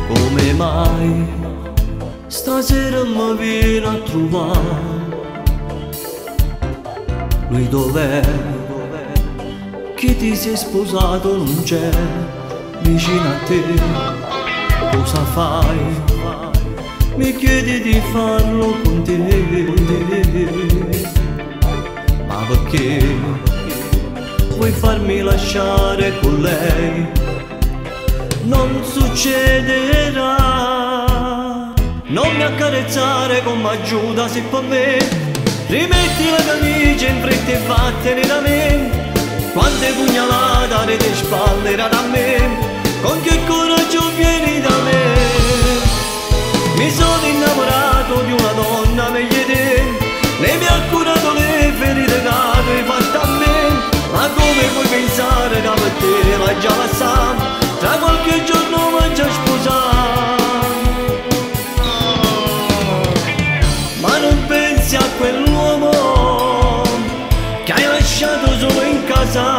Come mai stasera mi viene a trovare? Lui dov'è? Chi ti sei sposato non c'è vicino a te. Cosa fai? Mi chiedi di farlo con te. Ma perché vuoi farmi lasciare con lei? Non succederà. Non mi accarezzare con m'aiuta se per me. Rimetti la camicia in fretta e vattene da me. Quante pugnalate alle spalle era da me. Con che coraggio vieni da me? Mi sono innamorato di una donna meglio di te. Lei mi ha curato le ferite che avevi fatto a me. Ma come puoi pensare che per te l'hai già passata? Tra qualche giorno mi già sposato. Ma non pensi a quell'uomo che hai lasciato solo in casa.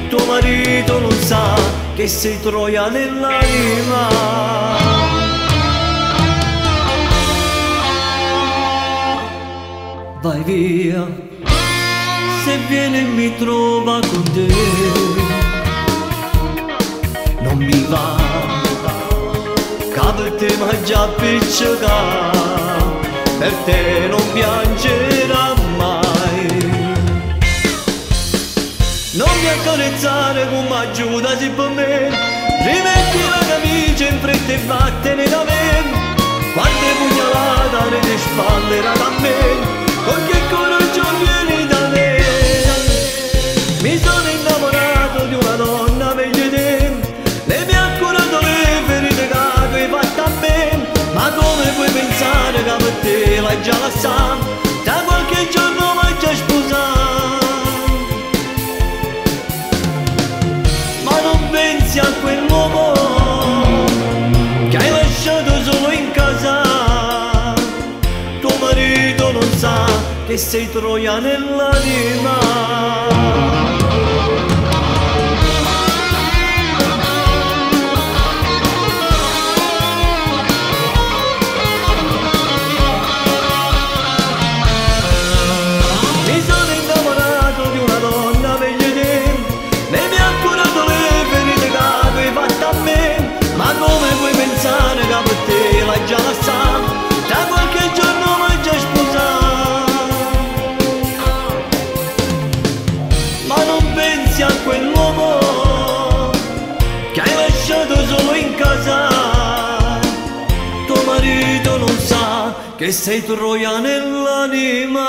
Tuo marito non sa che sei troia nell'anima. Vai via, se viene e mi trova con te. Non mi va, che per te m'ha già appiccicato. Per te non piangerà mai. Non mi accarezzare con m'aiuta se per me. Rimetti la camicia in fretta e vattene da me. Quante pugnalate alle spalle era da me. Con che coraggio vieni da me? Mi sono innamorato di una donna meglio di te. Lei mi ha curato le ferite che avevi fatto a me. Ma come puoi pensare che per te l'hai già lasciata? Da qualche giorno m'hai già sposato. Ma non pensi a quell'uomo che hai lasciato solo in casa. Tuo marito non sa che sei troia nell'anima. Già la sa, da qualche giorno m'hai già sposato. Ma non pensi a quell'uomo che hai lasciato solo in casa. Tuo marito non sa che sei troia nell'anima.